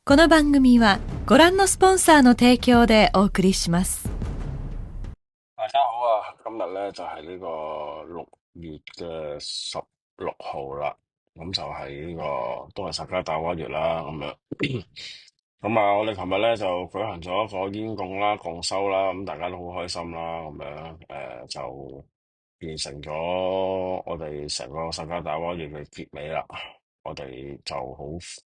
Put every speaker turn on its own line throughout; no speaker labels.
この番組はご覧のスポンサーの提供でお送りします。
大家好啊！今日咧就係呢個6月嘅16號啦，咁就係呢個都係薩加達灣月啦，咁樣。咁啊，我哋琴日咧就舉行咗一個煙共啦、共修啦，咁大家都好開心啦，咁樣就完成咗我哋成個薩加達灣月嘅結尾啦。我哋就好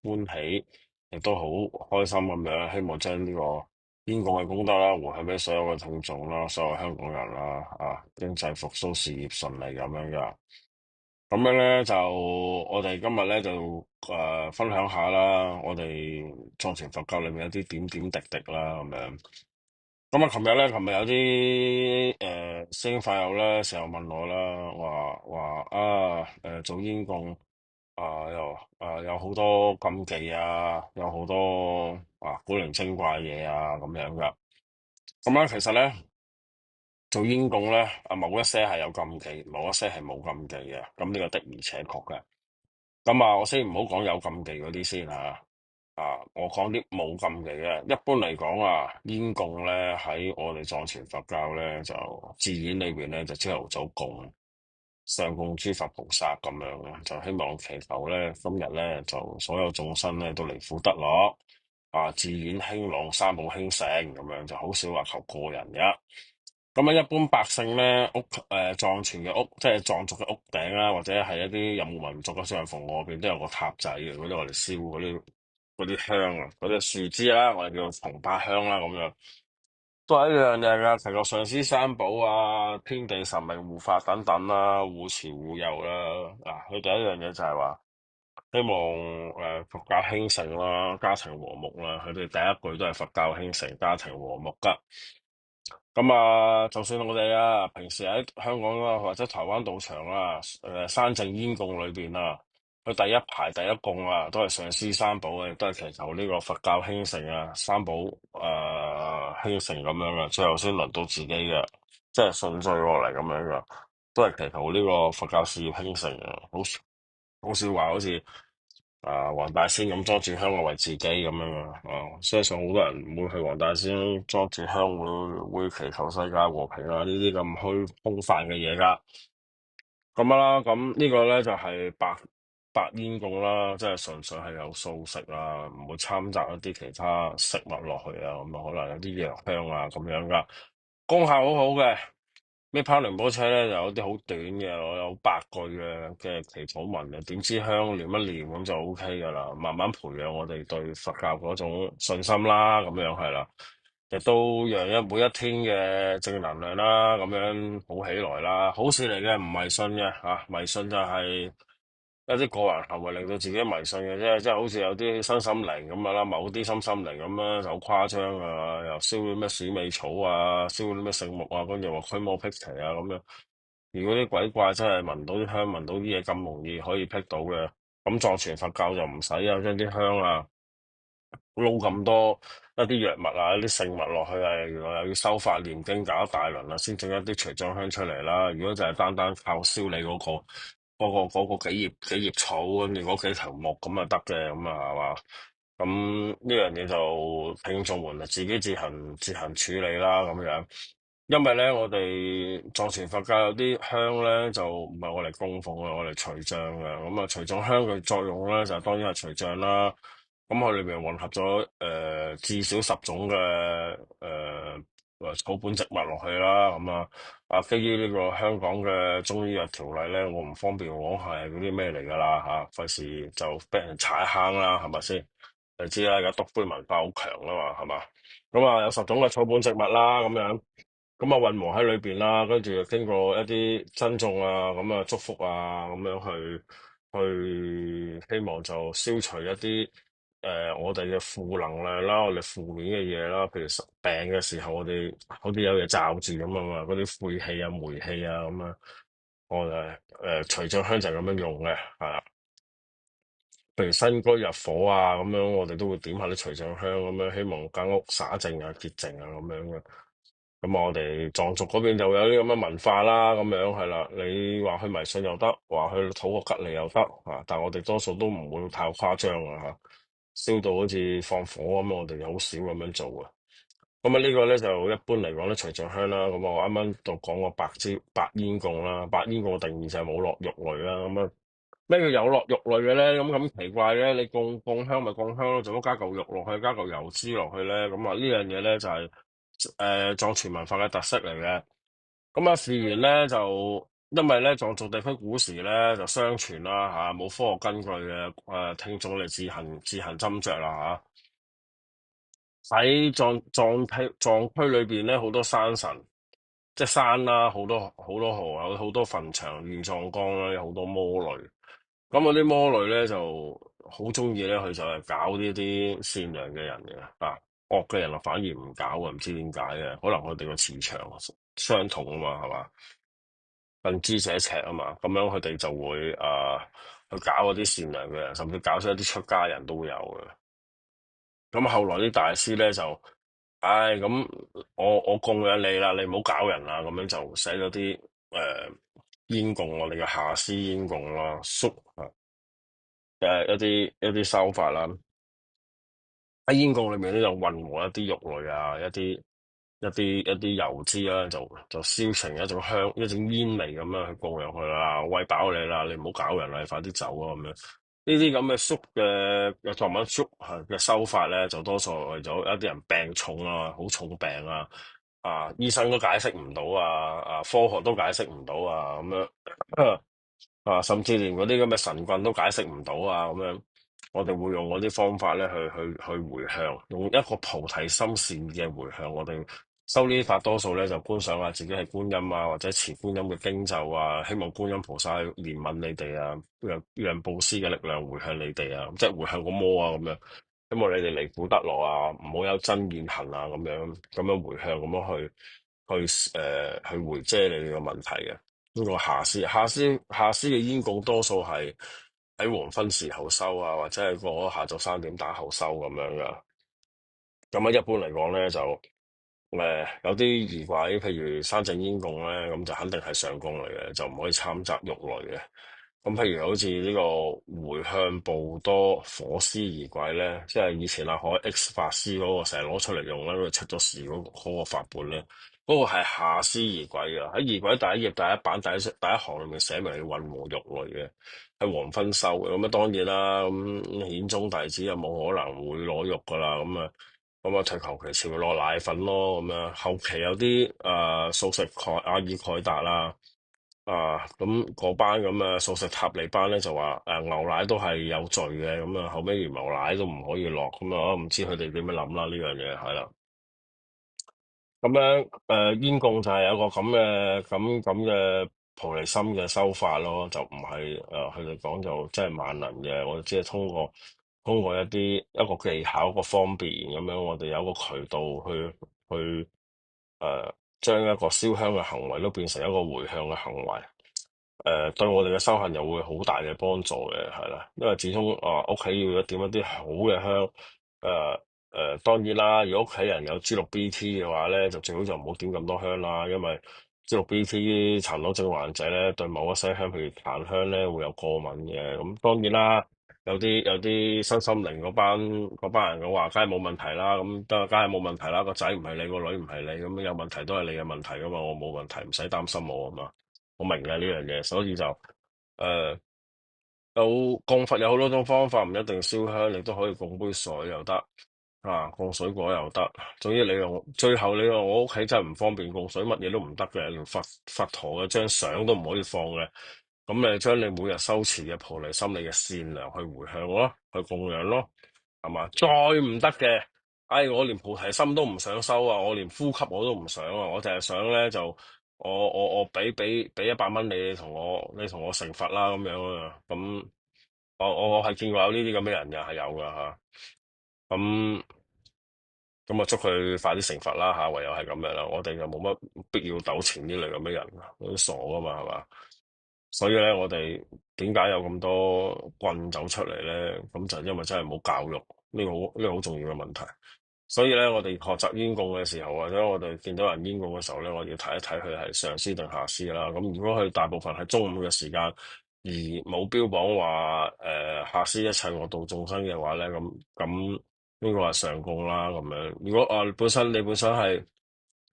歡喜，亦都好開心咁樣，希望將呢個煙共嘅功德啦，回向俾所有嘅聽眾啦，所有香港人啦，經濟復甦、事業順利咁樣噶。咁樣咧就我哋今日咧就分享下啦，我哋藏傳佛教裏面有啲點點滴滴啦咁樣。咁啊，琴日有啲師兄法友咧成日問我啦，做煙供有好多禁忌啊，有好多古靈精怪嘢啊咁樣噶。咁咧其實咧做煙供咧某一些係有禁忌，某一些係冇禁忌嘅。咁呢個的而且確嘅。咁我先唔好講有禁忌嗰啲先吓。我講啲冇禁忌嘅。一般嚟講煙供咧喺我哋藏傳佛教咧就寺院裏邊咧就朝頭早供，上供諸佛菩薩咁樣嘅，就希望祈求咧今日咧就所有眾生咧都離苦得樂，寺院興隆，三寶興盛咁樣，就好少話求個人嘅。咁一般百姓咧藏傳嘅屋，即係藏族嘅屋頂啦，或者係一啲游牧民族嘅上房外邊都有個塔仔嘅，嗰啲我哋燒嗰啲香啊，嗰啲樹枝啦，我哋叫做松柏香啦，咁樣都係一樣嘢噶，齊個上師三寶天地神明護法等等啦，護持護佑啦。佢第一樣嘢就係話希望佛教興盛啦，家庭和睦啦，佢哋第一句都係佛教興盛，家庭和睦噶。咁就算我哋平時喺香港或者台灣道場山淨煙供裏邊佢第一排第一供都係上師三寶嘅，都係祈求呢個佛教興盛三寶興盛咁樣嘅，最後先輪到自己嘅，即係順序落嚟咁樣嘅，都係祈求呢個佛教事業興盛啊，好少話好似黃大仙咁裝住香為自己咁樣相信好多人唔會去黃大仙裝住香會祈求世界和平呢啲咁空泛嘅嘢噶。咁啦，咁呢個咧就係白煙供啦，即係純粹係有素食唔會摻雜一啲其他食物落去咁可能有啲藥香咁樣噶，功效好好嘅。咩拋寧波車咧，就有啲好短嘅，我有8句嘅祈禱文嘅，點支香念一念咁就 O K 噶啦，慢慢培養我哋對佛教嗰種信心啦，咁樣係啦，亦都讓每一天嘅正能量啦，咁樣好起來啦，好事嚟嘅，唔迷信嘅迷信就係一啲個人行為令到自己迷信嘅啫，即係好似有啲身心靈咁啦，某啲身心靈咁就好誇張又燒啲咩鼠尾草燒啲咩聖木跟住話驅魔辟邪咁樣。如果啲鬼怪真係聞到啲香，聞到啲嘢咁容易可以辟到嘅，咁藏傳佛教就唔使將啲香撈咁多一啲藥物一啲聖物落去原來又要修法念經搞一大輪先整一啲除障香出嚟啦。如果就係單單靠燒你嗰個幾葉草跟住嗰幾頭木咁得嘅，咁係嘛？咁呢樣嘢就聽眾們自己自行處理啦咁樣。因為咧我哋藏傳佛教有啲香咧就唔係我嚟供奉我嚟除障嘅。咁除障香嘅作用咧就當然係除障啦。咁佢裏邊混合咗至少10種嘅草本植物落去啦。咁基於呢個香港嘅中醫藥條例咧，我唔方便講係嗰啲咩嚟噶啦費事就俾人踩坑啦，係咪先？你知啦，而家篤灰文化好強啦嘛，係嘛？咁有10種嘅草本植物啦，咁樣咁混和喺裏邊啦，跟住經過一啲珍重咁祝福咁樣去希望就消除一啲我哋嘅負能量啦，我哋負面嘅嘢啦，譬如病嘅時候我哋好似有嘢罩住咁嘛，嗰啲晦氣霉氣咁我哋除障香就係咁樣用嘅，係啦。譬如新居入伙咁樣，我哋都會點下啲除障香咁樣，希望間屋灑淨潔淨咁樣嘅。咁我哋藏族嗰邊就有啲咁嘅文化啦，咁樣係啦。你話去迷信又得，話去討個吉利又得但我哋多數都唔會太誇張燒到好似放火咁，我哋好少咁樣做啊。咁啊呢個咧就一般嚟講咧，除咗香啦，咁我啱啱就講過白煙供啦，白煙供嘅定義就係冇落肉類啦。咁啊咩叫有落肉類嘅咧？咁奇怪咧，你供香咪供香咯，做乜加嚿肉落去，加嚿油脂落去咧？咁啊呢樣嘢咧就係藏傳文化嘅特色嚟嘅。咁啊事緣咧就因為咧藏族地區古時咧就相傳啦吓，冇科學根據嘅，聽眾你自行斟酌啦吓。喺藏區裏邊咧好多山神，即係山啦，好多好多河，有好多墳場、亂葬崗啦，有好多魔女。咁嗰啲魔女咧就好中意咧，佢就係搞呢啲善良嘅人嘅啊，惡嘅人啊反而唔搞啊，唔知點解嘅，可能佢哋個磁場相同啊嘛，係嘛，近朱者赤啊嘛，咁樣佢哋就會去搞嗰啲善良嘅人，甚至搞出一啲出家人都會有嘅。咁後來啲大師咧就，唉，咁我供養你啦，你唔好搞人啦，咁樣就寫咗啲煙供，我哋嘅下施煙供啦，縮一啲修法啦。喺煙供裏面咧就混和一啲肉類啊，一啲油脂啦，就燒成一種煙味咁樣去供養佢啦，餵飽你啦，你唔好搞人啦，你快啲走啊咁樣。呢啲咁嘅縮嘅作文縮嘅修法咧，就多數為咗一啲人病重啊，好重病啊，醫生都解釋唔到科學都解釋唔到啊，咁樣。甚至連嗰啲咁嘅神棍都解釋唔到啊，咁樣，我哋會用嗰啲方法咧去回向，用一個菩提心善嘅回向。我哋修呢啲法，多數咧就觀想下自己係觀音啊，或者持觀音嘅經咒啊，希望觀音菩薩去憐憫你哋啊，讓布施嘅力量回向你哋啊，即係回向個魔啊咁樣，希望你哋離苦得樂啊，唔好有真怨恨啊，咁樣回向，咁樣去回遮你哋嘅問題嘅。呢個下施嘅煙供多數係喺黃昏時候收啊，或者係過咗下晝3點打後收咁樣噶。咁啊，一般嚟講咧就有啲儀軌，譬如山正煙供咧，咁就肯定係上供嚟嘅，就唔可以摻雜肉類嘅。咁譬如好似呢個回向布多火獅儀軌咧，即係以前阿海 X 法師嗰個成日攞出嚟用咧，佢出咗事嗰個法本咧，嗰個係下施儀軌啊。喺儀軌第一頁第一版第一行裏面寫明係混和肉類嘅，喺黃昏收嘅。咁啊當然啦，咁顯宗弟子又冇可能會攞肉噶啦，咁啊退求其次會攞奶粉咯，咁樣後期有啲素食阿爾蓋達啦。咁嗰班咁啊素食塔利班咧就話牛奶都係有罪嘅，咁啊後尾連牛奶都唔可以落，咁啊我唔知佢哋點樣諗啦，呢樣嘢係啦。咁樣煙供就係有個咁嘅菩提心嘅修法咯，就唔係佢哋講就真係萬能嘅，我哋只係通過一個技巧一個方便咁樣，我哋有個渠道去將一個燒香嘅行為都變成一個回向嘅行為。對我哋嘅修行又會好大嘅幫助嘅，係啦，因為始終屋企要點一啲好嘅香。當然啦，如果屋企人有 G6BT 嘅話咧，就最好就唔好點咁多香啦，因為 G6BT 蠶豆症患者咧對某一些香，譬如檀香咧會有過敏嘅。咁當然啦，有啲身心靈嗰班人嘅話，梗係冇問題啦。咁梗係冇問題啦，個仔唔係你，個女唔係你，咁有問題都係你嘅問題噶嘛，我冇問題，唔使擔心我啊嘛。我明嘅呢樣嘢，所以就誒供佛有好多種方法，唔一定燒香，你都可以供杯水又得，供水果又得。總之最後你話我屋企真係唔方便供水，乜嘢都唔得嘅，連佛陀嘅張相都唔可以放嘅。咁你將你每日修持嘅菩提心、你嘅善良去回向咯，去供養咯，係嘛？再唔得嘅，我連菩提心都唔想修啊，我連呼吸我都唔想啊，我淨係想咧就我俾100蚊你同我成佛啦咁樣啊。咁我係見過有呢啲咁嘅人嘅，係有噶吓。咁咁啊祝佢快啲成佛啦吓，唯有係咁樣啦。我哋就冇乜必要糾纏呢類咁嘅人，都傻噶嘛，係嘛？所以咧，我哋點解有咁多棍走出嚟咧？咁就因為真係冇教育，呢個好重要嘅問題。所以咧，我哋學習煙供嘅時候，或者我哋見到人煙供嘅時候咧，我哋要睇一睇佢係上師定下師啦。咁如果佢大部分係中午嘅時間而冇標榜話下施一切惡道眾生嘅話咧，咁呢個係上供啦咁樣。如果你本身係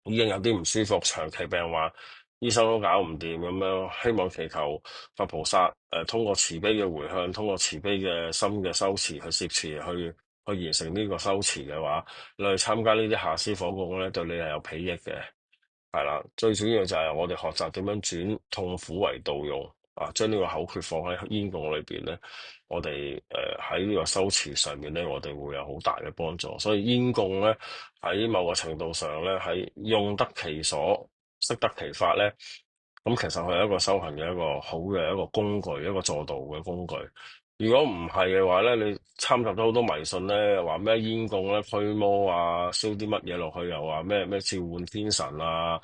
已經有啲唔舒服，長期病患，醫生都搞唔掂咁樣，希望祈求佛菩薩通過慈悲嘅回向，通過慈悲嘅心嘅修持去攝持去完成呢個修持嘅話，你去參加呢啲下施火供咧，對你係有裨益嘅。係啦，最主要就係我哋學習點樣轉痛苦為道用啊，將呢個口訣放喺煙供裏邊咧，我哋喺呢個修持上面咧，我哋會有好大嘅幫助。所以煙供咧喺某個程度上咧，喺用得其所、適得其法咧，咁其實佢係一個修行嘅一個好嘅一個工具，一個助道嘅工具。如果唔係嘅話咧，你參雜咗好多迷信咧，話咩煙供咧驅魔啊，燒啲乜嘢落去，又話咩召喚天神啊，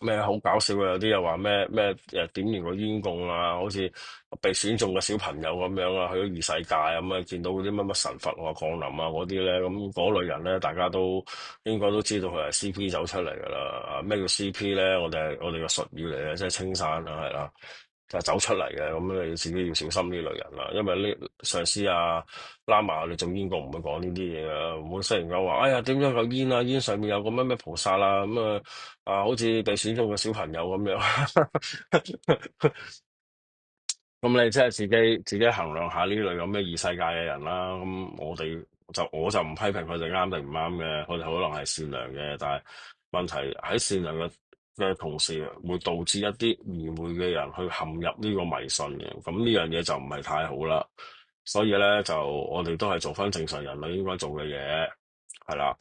咩好搞笑嘅，有啲又話咩點完個煙供啊，好似被選中嘅小朋友咁樣啊，去咗異世界咁啊，見到嗰啲乜乜神佛啊降臨啊嗰啲咧，咁嗰類人咧，大家都應該都知道佢係 CP 走出嚟噶啦。啊，咩叫 CP 咧？我哋嘅術語嚟嘅，即係青山啊，係啦。就係走出嚟嘅，咁你自己要小心呢類人啦，因為呢上司啊、喇嘛，你做煙供唔會講呢啲嘢噶，唔會忽然間話，哎呀點咗嚿煙啊，煙上面有個咩咩菩薩啦，咁好似被選中嘅小朋友咁樣。咁你即係自己衡量下呢類咁嘅異世界嘅人啦。咁我就唔批評佢哋啱定唔啱嘅，佢哋可能係善良嘅，但係問題喺善良嘅同時，會導致一啲愚昧嘅人去陷入呢個迷信嘅。咁呢樣嘢就唔係太好啦。所以咧，就我哋都係做翻正常人類應該做嘅嘢，係啦。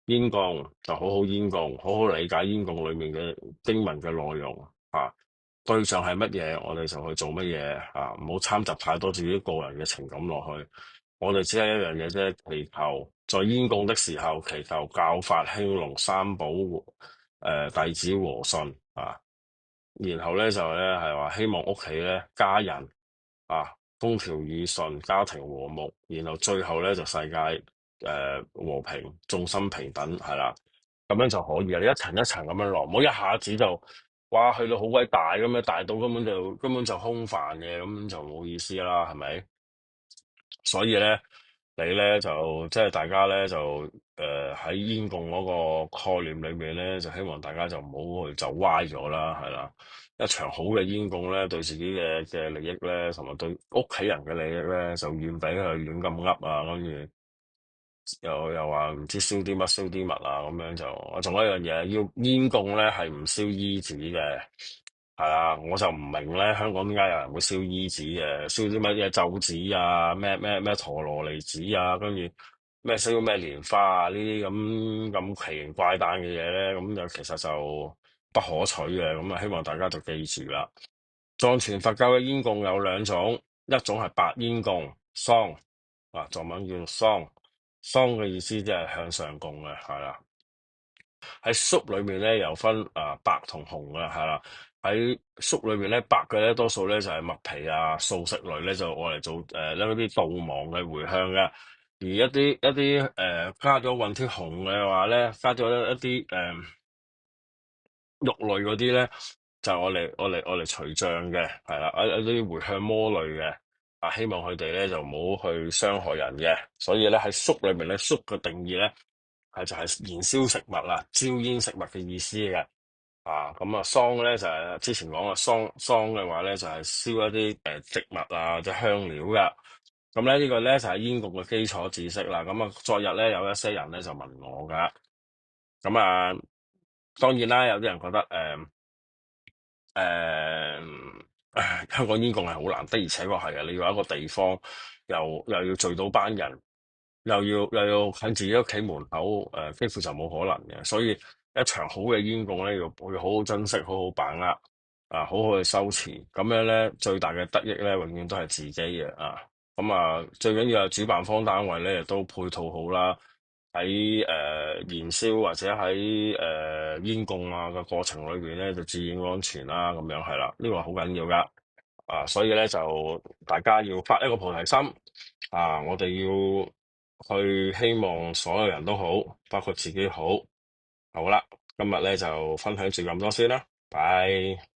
煙供就好好煙供，好好理解煙供裏面嘅經文嘅內容啊。對象係乜嘢，我哋就去做乜嘢啊！唔好參雜太多自己個人嘅情感落去。我哋只係一樣嘢啫，祈求在煙供的時候，祈求教法興隆，三寶弟子和順啊。然後咧就咧係話希望屋企咧家人啊風調雨順，家庭和睦。然後最後咧就世界和平，眾生平等，係啦。咁樣就可以啦。你一層一層咁樣落，唔好一下子就哇去到好鬼大咁樣，大到根本就空泛嘅，咁就冇意思啦，係咪？所以咧，你咧就即係大家咧就喺煙供嗰個概念裏面咧，就希望大家就唔好去走歪咗啦，係啦。一場好嘅煙供咧，對自己嘅利益咧，同埋對屋企人嘅利益咧，就遠比佢亂咁噏啊，跟住。又話唔知燒啲乜啊，咁樣就，仲有一樣嘢，要煙供咧係唔燒衣紙嘅，係啊，我就唔明咧，香港點解有人會燒衣紙嘅，燒啲乜嘢咒紙啊，咩陀羅尼紙啊，跟住咩燒咩蓮花啊，呢啲咁奇形怪誕嘅嘢咧，咁就其實就不可取嘅，咁啊希望大家就記住啦。藏傳佛教嘅煙供有兩種，一種係白煙供，桑啊，藏文叫桑。桑嘅意思即係向上供嘅，係啦。喺粟裏面咧，又分白同紅嘅，係啦。喺粟裏面咧，白嘅咧多數咧就係麥皮啊、素食類咧就愛嚟做一啲悼亡嘅回向嘅。而一啲加咗混啲紅嘅話咧，加咗一啲肉類嗰啲咧，就我嚟除障嘅，係啦，一啲回向魔類嘅，希望佢哋咧就唔好去傷害人嘅。所以咧喺粟裏面咧，粟嘅定義咧就係燃燒食物啦，焦煙食物嘅意思嘅。咁啊，桑咧就係之前講嘅桑嘅話咧，就係燒一啲植物啊，即係香料噶。咁咧呢個咧就係煙供嘅基礎知識啦。咁啊，昨日咧有一些人咧就問我噶，咁啊，當然啦，有啲人覺得香港煙供係好難的，而且確係啊，你要有一個地方，又要聚到班人，又要喺自己屋企門口，幾乎就冇可能嘅。所以一場好嘅煙供咧，要好好珍惜，好好把握，好好去修持。咁樣咧，最大嘅得益咧，永遠都係自己嘅啊。咁啊，最緊要係主辦方單位咧，亦都配套好啦。喺燃燒或者喺煙供啊嘅過程裏邊咧，就注意安全啦，咁樣係啦，呢個係好緊要噶。所以咧就大家要發一個菩提心，我哋要去希望所有人都好，包括自己好。好啦，今日咧就分享住咁多先啦，拜。